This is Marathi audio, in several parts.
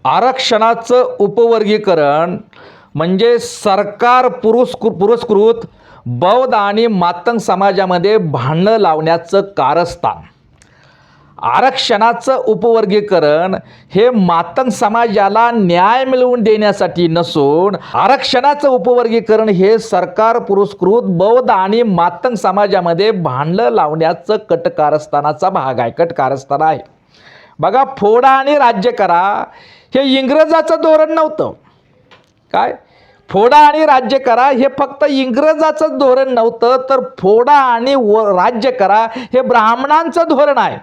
आरक्षणाचं उपवर्गीकरण म्हणजे सरकार पुरस्कृत बौद्ध आणि मातंग समाजामध्ये भांडणं लावण्याचं कारस्थान. आरक्षणाचं उपवर्गीकरण हे मातंग समाजाला न्याय मिळवून देण्यासाठी नसून आरक्षणाचं उपवर्गीकरण हे सरकार पुरस्कृत बौद्ध आणि मातंग समाजामध्ये भांडणं लावण्याचं कटकारस्थानाचा भाग आहे, कटकारस्थान आहे. बघा, फोडा आणि राज्य करा हे इंग्रजाचं धोरण नव्हतं. काय? फोडा आणि राज्य करा हे फक्त इंग्रजाचं धोरण नव्हतं, तर फोडा आणि राज्य करा हे ब्राह्मणांचं धोरण आहे.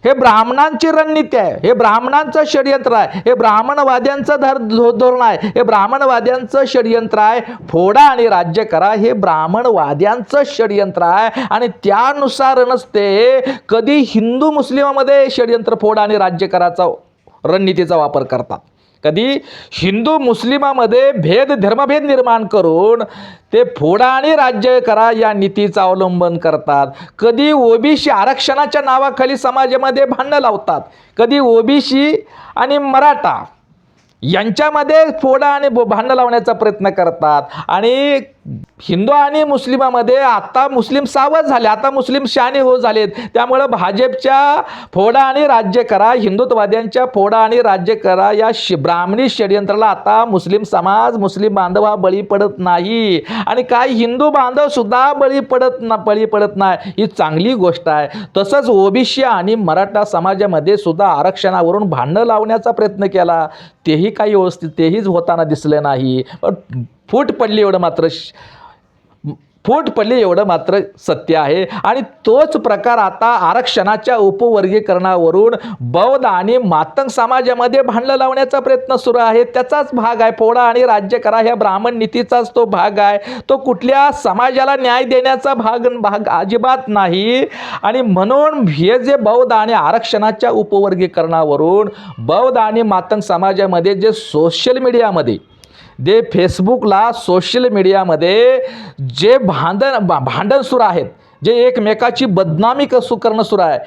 हे ब्राह्मणांची रणनीती आहे, हे ब्राह्मणांचं षडयंत्र आहे, हे ब्राह्मणवाद्यांचं धोरण आहे, हे ब्राह्मणवाद्यांचं षडयंत्र आहे. फोडा आणि राज्य करा हे ब्राह्मणवाद्यांचं षडयंत्र आहे आणि त्यानुसारच ते कधी हिंदू मुस्लिमामध्ये षडयंत्र फोडा आणि राज्य कराचा रणनीतीचा वापर करतात. कधी हिंदू मुस्लिमामध्ये धर्मभेद निर्माण करून ते फोडा आणि राज्य करा या नीतीचा अवलंबन करतात. कधी ओबीसी आरक्षणाच्या नावाखाली समाजामध्ये भांडणं लावतात. कधी ओबीसी आणि मराठा यांच्यामध्ये फोडा आणि भांडणं लावण्याचा प्रयत्न करतात. आणि हिंदू आणि मुस्लिमामध्ये आता मुस्लिम सावध झाले, आता मुस्लिम शहाणे हो झालेत. त्यामुळं भाजपच्या फोडा आणि राज्य करा, हिंदुत्ववाद्यांच्या फोडा आणि राज्य करा या ब्राह्मणी षडयंत्राला आता मुस्लिम समाज, मुस्लिम बांधव हा बळी पडत नाही आणि काही हिंदू बांधव सुद्धा बळी पडत नाही. ही चांगली गोष्ट आहे. तसंच ओबीसी आणि मराठा समाजामध्ये सुद्धा आरक्षणावरून भांडणं लावण्याचा प्रयत्न केला, तेही काही व्यवस्थित तेहीच होताना दिसलं नाही. पण फूट पडली एवढं मात्र सत्य आहे. आणि तोच प्रकार आता आरक्षणाच्या उपवर्गीकरणावरून बौद्ध आणि मातंग समाजामध्ये भांडणं लावण्याचा प्रयत्न सुरू आहे. त्याचाच भाग आहे फोडा आणि राज्य करा ह्या ब्राह्मण नीतीचाच तो भाग आहे. तो कुठल्या समाजाला न्याय देण्याचा भाग अजिबात नाही. आणि म्हणून हे जे बौद्ध आणि आरक्षणाच्या उपवर्गीकरणावरून बौद्ध आणि मातंग समाजामध्ये जे सोशल मीडियामध्ये जे फेसबुकला सोशल मीडियामध्ये जे भांडण सुरू आहेत, जे एकमेकाची बदनामी करणं सुरू आहे,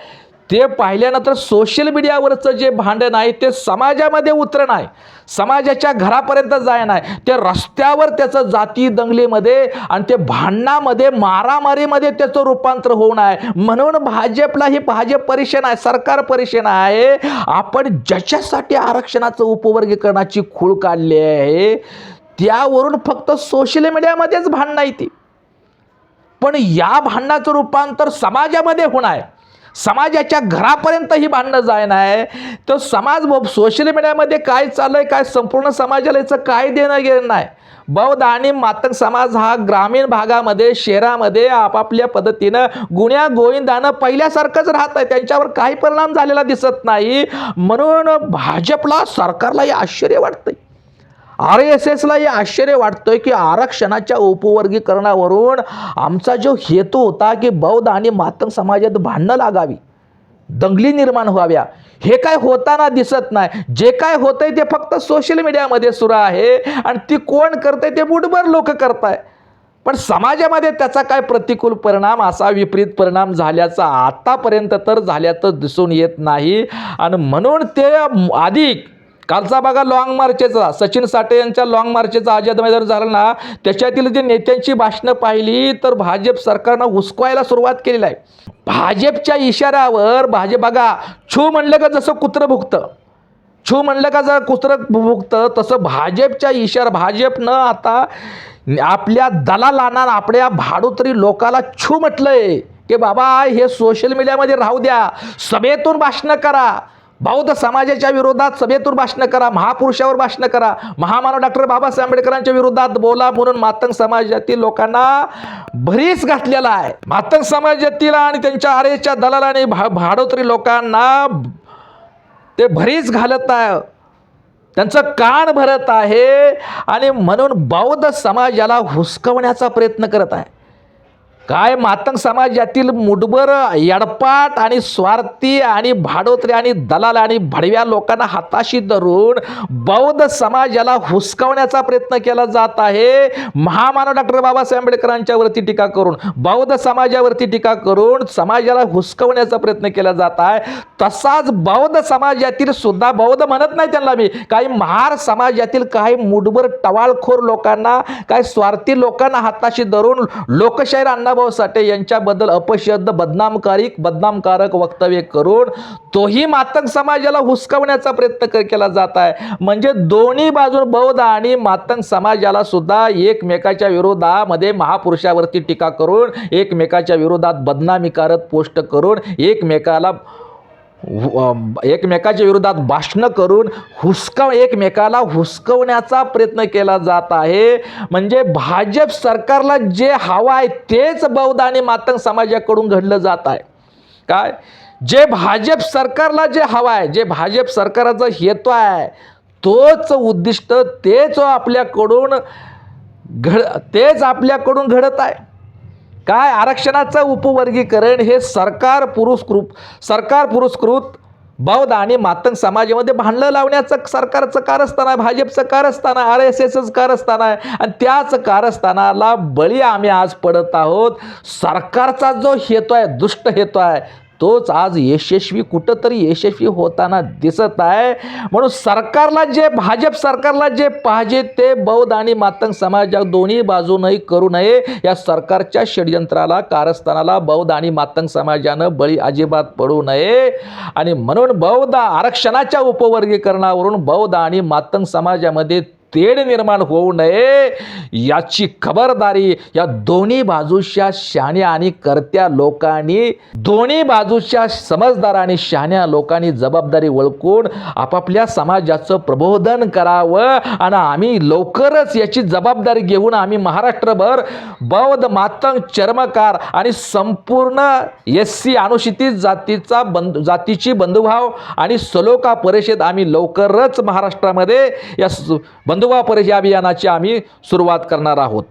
ते पाहिल्यानंतर सोशल मीडियावरचं जे भांडण आहे ते समाजामध्ये उतरण आहे, समाजाच्या घरापर्यंत जाय नाही, ते रस्त्यावर त्याचं जाती दंगलीमध्ये आणि ते भांडणामध्ये मारामारीमध्ये त्याचं रूपांतर होऊन आहे. म्हणून भाजप परेशान आहे, सरकार परेशान आहे. आपण ज्याच्यासाठी आरक्षणाचं उपवर्गीकरणाची खूळ काढली आहे त्यावरून फक्त सोशल मीडियामध्येच भांडणं आहे ती, पण या भांडणाचं रूपांतर समाजामध्ये होणार आहे. समाजाच्या घरापर्यंत ही भांडणं जाय नाही. तर समाज सोशल मीडियामध्ये काय चाललंय, काय संपूर्ण समाजाला याचं काय देणं घेणं नाही. बौद्ध आणि मातंग समाज हा ग्रामीण भागामध्ये, शहरामध्ये आपापल्या पद्धतीनं गुण्या गोविंदानं पहिल्यासारखंच राहत आहे. त्यांच्यावर काही परिणाम झालेला दिसत नाही. म्हणून भाजपला, सरकारला हे आश्चर्य वाटतंय, RSSला हे आश्चर्य वाटतंय की आरक्षणाच्या उपवर्गीकरणावरून आमचा जो हेतू होता की बौद्ध आणि मातंग समाजात भांडणं लागावी, दंगली निर्माण व्हाव्या, हे काय होताना दिसत नाही. जे काय होतंय ते फक्त सोशल मीडियामध्ये सुरू आहे आणि ती कोण करतंय ते बुटभर लोक करताय. पण समाजामध्ये त्याचा काय प्रतिकूल परिणाम, असा विपरीत परिणाम झाल्याचा आतापर्यंत तर झाल्याचं दिसून येत नाही. आणि म्हणून ते अधिक कालचा बघा लॉंग मार्चचा, सचिन साठे यांच्या लॉंग मार्चचा आझाद मैदान झालं ना, त्याच्यातील जे नेत्यांची भाषणं पाहिली तर भाजप सरकारनं हुसकवायला सुरुवात केलेली आहे. भाजपच्या इशाऱ्यावर बघा, छू म्हणलं का जसं कुत्रं भुकतं, छू म्हणलं का जर कुत्रं भुकतं, तसं भाजपनं आता आपल्या दलालांना, आपल्या भाडोत्री लोकाला छू म्हटलंय की बाबा हे सोशल मीडियामध्ये राहू द्या, सभेतून भाषणं करा, बौद्ध समाजाच्या विरोधात सभेतून भाषणं करा, महापुरुषावर भाषणं करा, महामानव डॉक्टर बाबासाहेब आंबेडकरांच्या विरोधात बोला म्हणून मातंग समाजातील लोकांना भरीस घातलेला आहे. मातंग समाजातील आणि त्यांच्या आरेच्या दलालाने भाडोत्री लोकांना ते भरीस घालत आहे, त्यांचं कान भरत आहे आणि म्हणून बौद्ध समाजाला हुसकवण्याचा प्रयत्न करत आहे. काय मातंग समाज यातील मुठभर यडपाट आणि स्वार्थी आणि भाडोत्री आणि दलाल आणि भडव्या लोकांना हाताशी धरून बौद्ध समाज याला हुसकावण्याचा प्रयत्न केला जात आहे. महामानव डॉक्टर बाबासाहेब आंबेडकरांच्या वरती टीका करून, बौद्ध समाजावरती टीका करून समाजाला हुसकावण्याचा प्रयत्न केला जात आहे. तसाच बौद्ध समाजातील सुद्धा, बौद्ध म्हणत नाही त्यांना मी, काही महार समाजातील काही मुठभर टवाळखोर लोकांना, काही स्वार्थी लोकांना हाताशी धरून लोकशाहीर अण्णाभाऊ साठे यांच्याबद्दल अपशब्द, बदनामकारक वक्तव्य करून तोही मातंग समाजाला हुसकावण्याचा प्रयत्न केला जात आहे. म्हणजे दोन्ही बाजून बौद्ध आणि मातंग समाजाला सुद्धा एकमेकाच्या विरोधामध्ये महापुरुषावरती टीका करून, एकमेकाच्या विरोधात बदनामी करत पोस्ट करून, एकमेकाच्या विरोधात भाषण करून एकमेकाला हुसकवण्याचा प्रयत्न केला जात आहे. म्हणजे भाजप सरकारला जे हवं आहे तेच बौद्ध आणि मातंग समाजाकडून घडलं जात आहे. काय जे भाजप सरकारला जे हवं आहे, जे भाजप सरकारचा हेतू आहे, तोच उद्दिष्ट तेच आपल्याकडून घडत आहे. काय आरक्षणाचं उपवर्गीकरण हे सरकार पुरस्कृत बौद्ध आणि मातंग समाजामध्ये भांडणं लावण्याचं सरकारचं कारस्थान आहे, भाजपचं कारस्थान आहे, RSSचं कारस्थान आहे. आणि त्याच कारस्थानाला बळी आम्ही आज पडत आहोत. सरकारचा जो हेतू आहे, दुष्ट हेतू आहे, तोच आज कुठंतरी यशस्वी होताना दिसत आहे. म्हणून भाजप सरकारला जे पाहिजे ते बौद्ध आणि मातंग समाज दोन्ही बाजूनही करू नये. या सरकारच्या षडयंत्राला, कारस्थानाला बौद्ध आणि मातंग समाजानं बळी अजिबात पडू नये. आणि म्हणून बौद्ध आरक्षणाच्या उपवर्गीकरणावरून बौद्ध आणि मातंग समाजामध्ये तेढ निर्माण होऊ नये याची खबरदारी या दोन्ही बाजूच्या शहाण्या आणि करत्या लोकांनी, दोन्ही बाजूच्या समजदार आणि शहाण्या लोकांनी जबाबदारी ओळखून आपापल्या समाजाचं प्रबोधन करावं. आणि आम्ही लवकरच याची जबाबदारी घेऊन आम्ही महाराष्ट्रभर बौद्ध, मातंग, चर्मकार आणि संपूर्ण SC अनुसूचित जातीची बंधुभाव आणि सलोखा परिषद आम्ही लवकरच महाराष्ट्रामध्ये या बंधुभाव परिषद अभियानाची आम्ही सुरुवात करणार आहोत.